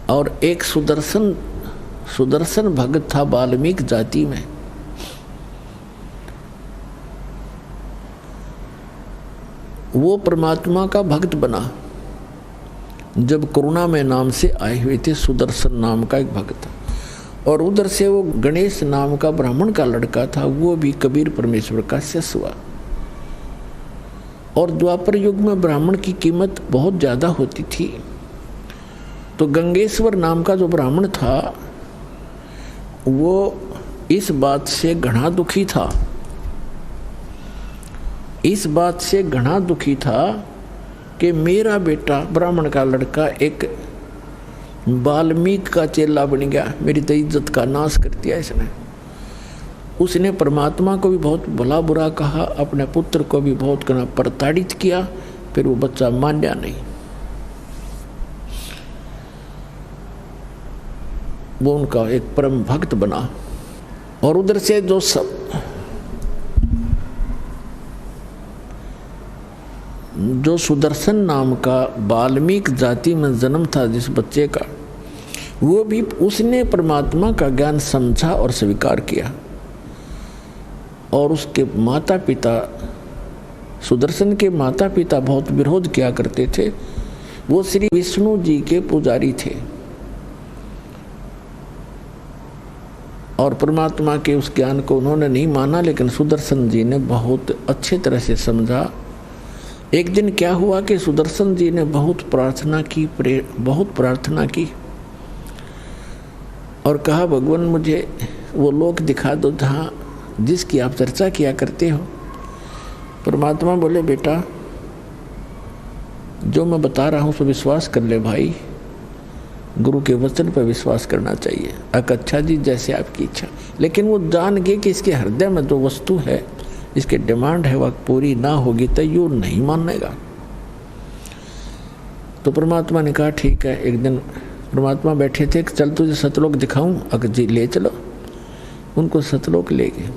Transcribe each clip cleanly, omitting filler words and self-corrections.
और एक सुदर्शन भगत था वाल्मीकि जाति में। वो परमात्मा का भक्त बना जब करुणामय नाम से आए हुए थे। सुदर्शन नाम का एक भक्त, और उधर से वो गणेश नाम का ब्राह्मण का लड़का था, वो भी कबीर परमेश्वर का शिष्य हुआ। और द्वापर युग में ब्राह्मण की कीमत बहुत ज़्यादा होती थी, तो गंगेश्वर नाम का जो ब्राह्मण था वो इस बात से घना दुखी था, इस बात से घना दुखी था कि मेरा बेटा ब्राह्मण का लड़का एक वाल्मीकि का चेला बन गया, मेरी तो इज्जत का नाश कर दिया इसने। उसने परमात्मा को भी बहुत भला बुरा कहा, अपने पुत्र को भी बहुत कना प्रताड़ित किया, फिर वो बच्चा मान्या नहीं। वो उनका एक परम भक्त बना। और उधर से जो सुदर्शन नाम का वाल्मीकि जाति में जन्म था जिस बच्चे का, वो भी उसने परमात्मा का ज्ञान समझा और स्वीकार किया। और उसके माता पिता, सुदर्शन के माता पिता बहुत विरोध किया करते थे। वो श्री विष्णु जी के पुजारी थे और परमात्मा के उस ज्ञान को उन्होंने नहीं माना, लेकिन सुदर्शन जी ने बहुत अच्छे तरह से समझा। एक दिन क्या हुआ कि सुदर्शन जी ने बहुत प्रार्थना की और कहा, भगवान मुझे वो लोक दिखा दो जहाँ जिसकी आप चर्चा किया करते हो। परमात्मा बोले, बेटा जो मैं बता रहा हूँ सो विश्वास कर ले भाई, गुरु के वचन पर विश्वास करना चाहिए। अच्छा जी, जैसे आपकी इच्छा। लेकिन वो जान गए कि इसके हृदय में जो वस्तु है, इसकी डिमांड है, वह पूरी ना होगी तो यू नहीं मानेगा। तो परमात्मा ने कहा ठीक है। एक दिन परमात्मा बैठे थे, चल तुझे सतलोक दिखाऊं, अगर जी ले चलो। उनको सतलोक ले गए।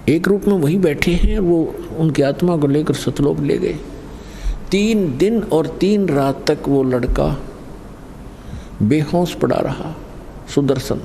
एक रूप में वही बैठे हैं, वो उनकी आत्मा को लेकर सतलोक ले गए। 3 दिन और 3 रात तक वो लड़का बेहोश पड़ा रहा, सुदर्शन।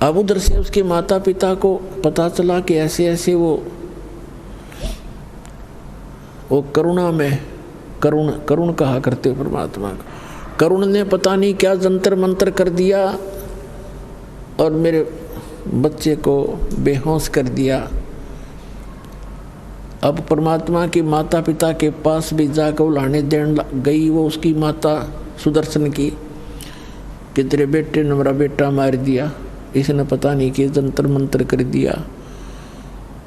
अब उधर से उसके माता पिता को पता चला कि ऐसे ऐसे वो करुणा में करुण कहा करते परमात्मा का, करुण ने पता नहीं क्या जंतर मंत्र कर दिया और मेरे बच्चे को बेहोश कर दिया। अब परमात्मा की माता पिता के पास भी जाकर उलाने देने गई वो उसकी माता सुदर्शन की कि तेरे बेटे ने मेरा बेटा मार दिया, इसने पता नहीं कि जंतर मंत्र कर दिया।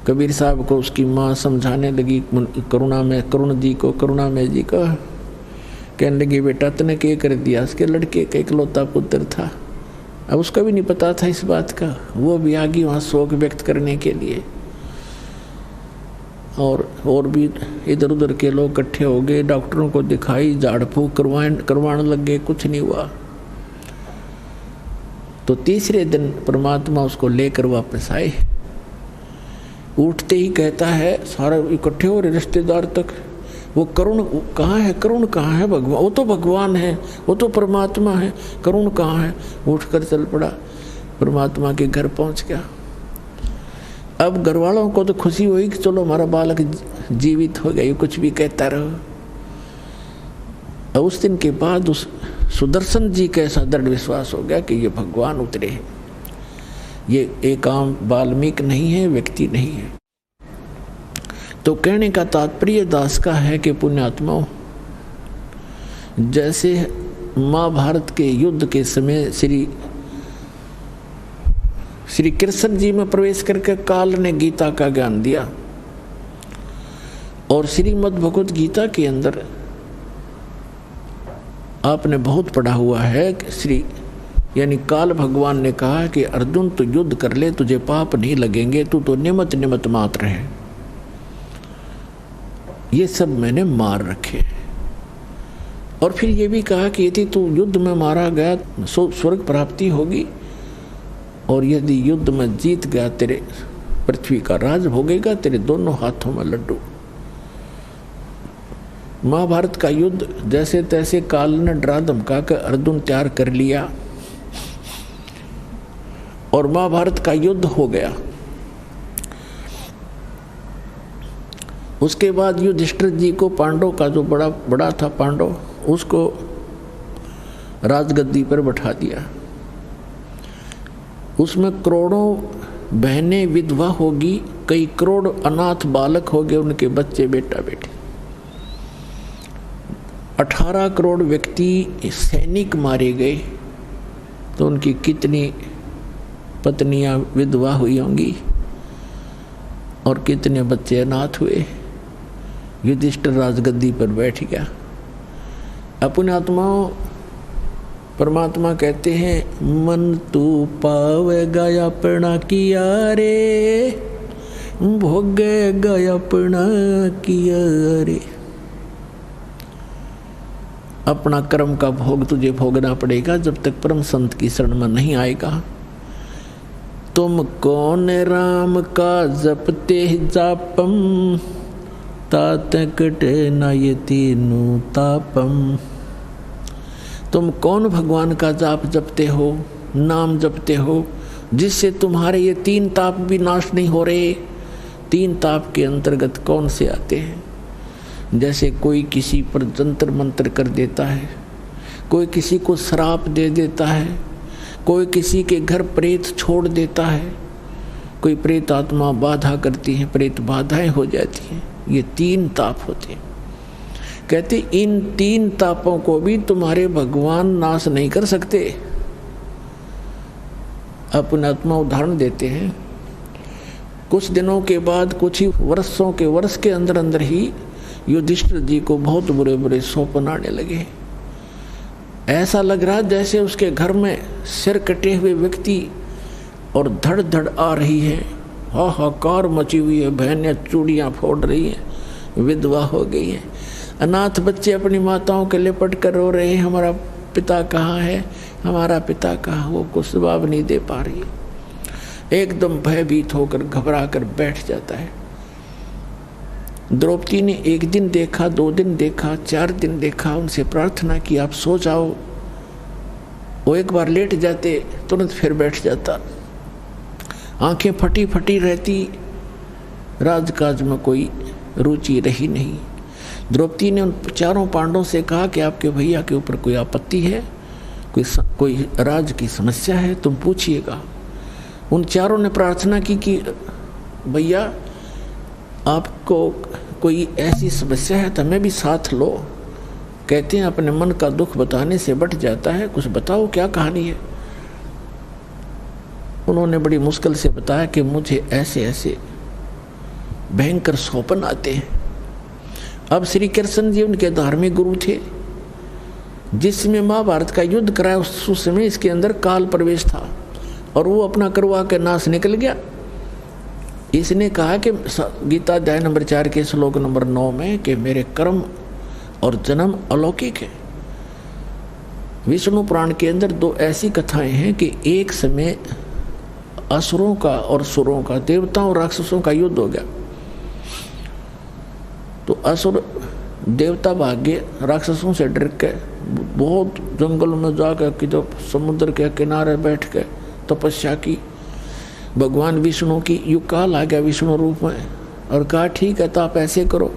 कबीर साहब को उसकी माँ समझाने लगी, करुण जी को कहने लगी, बेटा तूने क्या कर दिया? उसके लड़के का इकलौता पुत्र था। अब उसका भी नहीं पता था इस बात का, वो भी आ गई वहाँ शोक व्यक्त करने के लिए। और भी इधर उधर के लोग इकट्ठे हो गए, डॉक्टरों को दिखाई, झाड़ फूक करवाने लग गए, कुछ नहीं हुआ। तो तीसरे दिन परमात्मा उसको लेकर वापस आए। उठते ही कहता है, सारा इकट्ठे हो रहे रिश्तेदार तक, वो करुण कहाँ है? करुण कहाँ है? भगवान, वो तो भगवान है, वो तो परमात्मा है, करुण कहाँ है? उठकर चल पड़ा, परमात्मा के घर पहुंच गया। अब घर वालों को तो खुशी हुई कि चलो हमारा बालक जीवित हो गया, कुछ भी कहता रहो। और उस दिन के बाद उस सुदर्शन जी का ऐसा दृढ़ विश्वास हो गया कि ये भगवान उतरे हैं, ये एक आम वाल्मीकि नहीं है, व्यक्ति नहीं है। तो कहने का तात्पर्य दास का है कि पुण्यात्माओं, जैसे महाभारत के युद्ध के समय श्री कृष्ण जी में प्रवेश करके काल ने गीता का ज्ञान दिया, और श्रीमद् भगवत गीता के अंदर आपने बहुत पढ़ा हुआ है कि यानी काल भगवान ने कहा कि अर्जुन तू युद्ध कर ले, तुझे पाप नहीं लगेंगे, तू तो निमित्त मात्र है, ये सब मैंने मार रखे। और फिर ये भी कहा कि यदि तू युद्ध में मारा गया स्वर्ग प्राप्ति होगी, और यदि युद्ध में जीत गया तेरे पृथ्वी का राज भोगेगा, तेरे दोनों हाथों में लड्डू। महाभारत का युद्ध जैसे तैसे काल ने डरा धमका कर अर्जुन तैयार कर लिया और महाभारत का युद्ध हो गया। उसके बाद युधिष्ठिर जी को पांडव का जो बड़ा था पांडव, उसको राजगद्दी पर बैठा दिया। उसमें करोड़ों बहनें विधवा होगी, कई करोड़ अनाथ बालक हो गए, उनके बच्चे बेटा बेटी। 18 करोड़ व्यक्ति सैनिक मारे गए, तो उनकी कितनी पत्नियां विधवा हुई होंगी और कितने बच्चे अनाथ हुए। युधिष्ठिर राजगद्दी पर बैठ गया। अपने आत्माओं परमात्मा कहते हैं, मन तू पावेगा अपना किया रे, भोगेगा अपना किया रे। अपना कर्म का भोग तुझे भोगना पड़ेगा जब तक परम संत की शरण में नहीं आएगा। तुम कौन राम का जपते जापम, तात कटे न ये तीनों तापम। तुम कौन भगवान का जाप जपते हो, नाम जपते हो, जिससे तुम्हारे ये 3 ताप भी नाश नहीं हो रहे। 3 ताप के अंतर्गत कौन से आते हैं? जैसे कोई किसी पर जंतर मंत्र कर देता है, कोई किसी को श्राप दे देता है, कोई किसी के घर प्रेत छोड़ देता है, कोई प्रेत आत्मा बाधा करती है, प्रेत बाधाएं हो जाती हैं। ये 3 ताप होते हैं। कहते इन 3 तापों को भी तुम्हारे भगवान नाश नहीं कर सकते। अपने आत्मा उदाहरण देते हैं। कुछ दिनों के बाद, कुछ ही वर्षों के वर्ष के अंदर अंदर ही युधिष्ठिर जी को बहुत बुरे बुरे स्वप्न आने लगे। ऐसा लग रहा जैसे उसके घर में सिर कटे हुए व्यक्ति और धड़ धड़ आ रही है, हाहाकार मची हुई है, बहनें चूड़ियाँ फोड़ रही हैं, विधवा हो गई हैं, अनाथ बच्चे अपनी माताओं के लिपट कर रो रहे हैं, हमारा पिता कहाँ है, हमारा पिता कहाँ। वो कुछ जवाब नहीं दे पा रही, एकदम भयभीत होकर घबरा कर बैठ जाता है। द्रौपदी ने 1 दिन देखा, 2 दिन देखा, 4 दिन देखा, उनसे प्रार्थना की आप सो जाओ। वो एक बार लेट जाते, तुरंत फिर बैठ जाता, आंखें फटी फटी रहती, राजकाज में कोई रुचि रही नहीं। द्रौपदी ने उन 4 पांडवों से कहा कि आपके भैया के ऊपर कोई आपत्ति है, कोई राज की समस्या है, तुम पूछिएगा। उन 4 ने प्रार्थना की कि भैया आपको कोई ऐसी समस्या है तो हमें भी साथ लो। कहते हैं अपने मन का दुख बताने से बट जाता है, कुछ बताओ क्या कहानी है। उन्होंने बड़ी मुश्किल से बताया कि मुझे ऐसे ऐसे भयंकर स्वप्न आते हैं। अब श्री कृष्ण जी उनके धार्मिक गुरु थे, जिसमें महाभारत का युद्ध कराया उस समय इसके अंदर काल प्रवेश था और वो अपना करवा के नाश निकल गया। इसने कहा कि गीता अध्याय नंबर 4 के श्लोक नंबर 9 में कि मेरे कर्म और जन्म अलौकिक है। विष्णु पुराण के अंदर 2 ऐसी कथाएं हैं कि एक समय असुरों का और सुरों का, देवताओं और राक्षसों का युद्ध हो गया। तो असुर देवता भागे राक्षसों से डर के बहुत जंगल में जाकर कि तो समुद्र के किनारे बैठ के तपस्या की। भगवान विष्णु की युग काल आ गया विष्णु रूप में और कहा ठीक है तो आप ऐसे करो,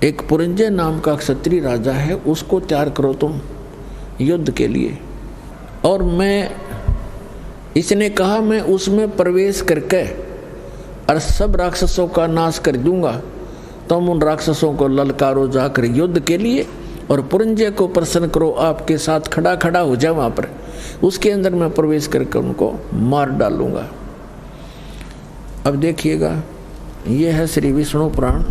एक पुरंजय नाम का क्षत्रिय राजा है, उसको तैयार करो तुम युद्ध के लिए। और इसने कहा मैं उसमें प्रवेश करके और सब राक्षसों का नाश कर दूंगा। तुम उन राक्षसों को ललकारो जाकर युद्ध के लिए और पुरंजय को प्रसन्न करो, आपके साथ खड़ा खड़ा हो जाए वहाँ पर, उसके अंदर मैं प्रवेश करके उनको मार डालूंगा। अब देखिएगा, यह है श्री विष्णु पुराण,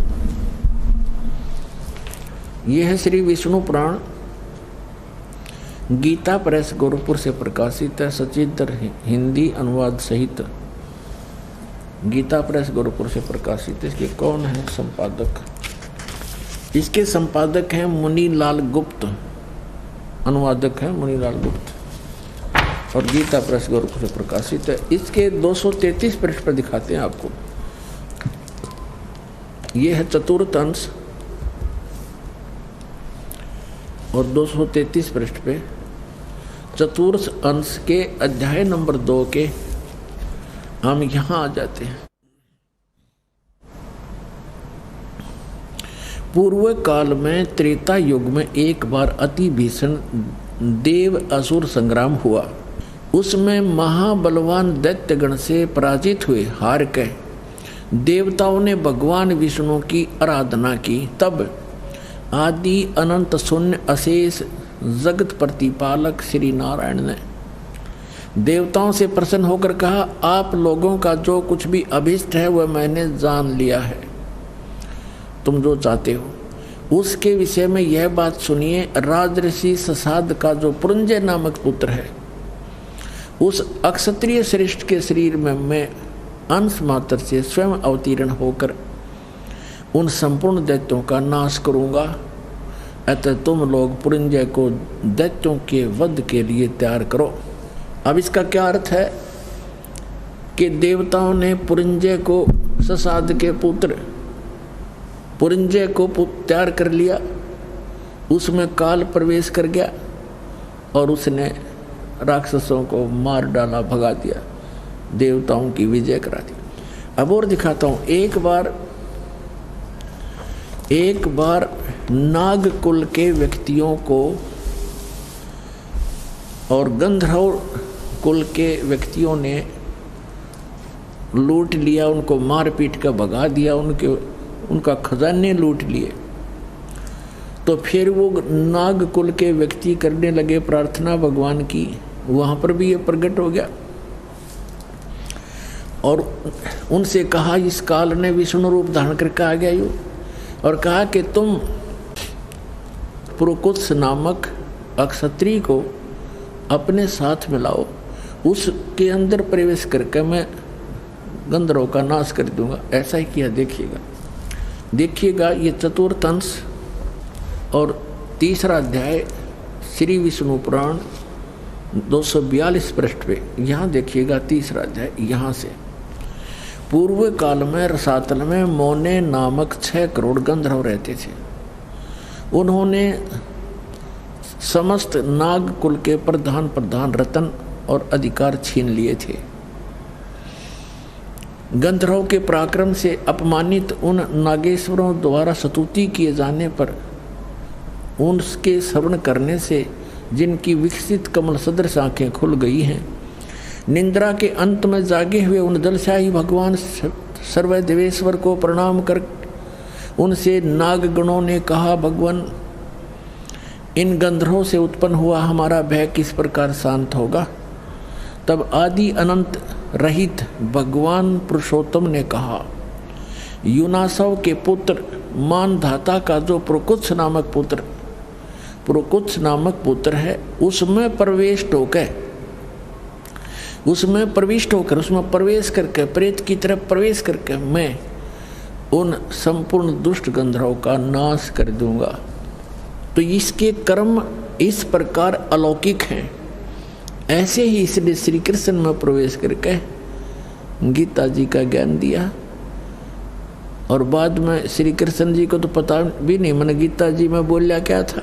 यह है श्री विष्णु पुराण, गीता प्रेस गोरखपुर से प्रकाशित है, सचित्र हिंदी अनुवाद सहित गीता प्रेस गोरखपुर से प्रकाशित है। इसके कौन है संपादक? इसके संपादक हैं मुनीलाल गुप्त, अनुवादक हैं मुनीलाल गुप्त और गीता प्रेस गोरखपुर से प्रकाशित है। इसके 233 पृष्ठ पर दिखाते हैं आपको। ये है चतुर्थ अंश और 233 पृष्ठ पे चतुर्थ अंश के अध्याय नंबर 2 के हम यहाँ आ जाते हैं। पूर्व काल में त्रेता युग में एक बार अति भीषण देव असुर संग्राम हुआ। उसमें महाबलवान दैत्यगण से पराजित हुए हार के देवताओं ने भगवान विष्णु की आराधना की। तब आदि अनंत शून्य अशेष जगत प्रतिपालक श्री नारायण ने देवताओं से प्रसन्न होकर कहा, आप लोगों का जो कुछ भी अभिष्ट है वह मैंने जान लिया है। तुम जो चाहते हो उसके विषय में यह बात सुनिए। राजऋषि ससाद का जो पुरंजय नामक पुत्र है, उस अक्षत्रिय श्रेष्ठ के शरीर में मैं अंश मात्र से स्वयं अवतीर्ण होकर उन संपूर्ण दैत्यों का नाश करूंगा। अतः तुम लोग पुरंजय को दैत्यों के वध के लिए तैयार करो। अब इसका क्या अर्थ है कि देवताओं ने पुरंजय को, ससाद के पुत्र पुरंजय को तैयार कर लिया। उसमें काल प्रवेश कर गया और उसने राक्षसों को मार डाला, भगा दिया, देवताओं की विजय करा दी। अब और दिखाता हूँ। एक बार नाग कुल के व्यक्तियों को और गंधर्व कुल के व्यक्तियों ने लूट लिया, उनको मार पीट कर भगा दिया, उनका खजाने लूट लिए। तो फिर वो नाग कुल के व्यक्ति करने लगे प्रार्थना भगवान की। वहाँ पर भी ये प्रकट हो गया और उनसे कहा, इस काल ने विष्णु रूप धारण करके आ गया यू, और कहा कि तुम पुरुकुत्स नामक अक्षत्रिय को अपने साथ मिलाओ, उसके अंदर प्रवेश करके मैं गंधर्वों का नाश कर दूंगा। ऐसा ही किया। देखिएगा ये चतुर्थ अंश और तीसरा अध्याय श्री विष्णु पुराण 242 पृष्ठ पे। यहाँ देखिएगा तीसरा अध्याय। यहाँ से पूर्व काल में रसातल में मोने नामक 6 करोड़ गंधर्व रहते थे। उन्होंने समस्त नाग कुल के प्रधान रत्न और अधिकार छीन लिए थे। गंधर्वों के पराक्रम से अपमानित उन नागेश्वरों द्वारा स्तुति किए जाने पर उनके श्रवण करने से जिनकी विकसित कमल सदृश आंखें खुल गई हैं, निंद्रा के अंत में जागे हुए उन दलशाही भगवान सर्वदेवेश्वर को प्रणाम कर उनसे नागगणों ने कहा, भगवान इन गंधर्वों से उत्पन्न हुआ हमारा भय किस प्रकार शांत होगा। तब आदि अनंत रहित भगवान पुरुषोत्तम ने कहा, युनासव के पुत्र मानधाता का जो पुरुकुत्स नामक पुत्र है, उसमें प्रविष्ट होकर उसमें प्रवेश करके प्रेत की तरफ प्रवेश करके मैं उन संपूर्ण दुष्ट गंधर्वों का नाश कर दूंगा। तो इसके कर्म इस प्रकार अलौकिक हैं। ऐसे ही इसने श्री कृष्ण में प्रवेश करके गीता जी का ज्ञान दिया और बाद में श्री कृष्ण जी को तो पता भी नहीं मैंने गीता जी में बोलिया क्या था।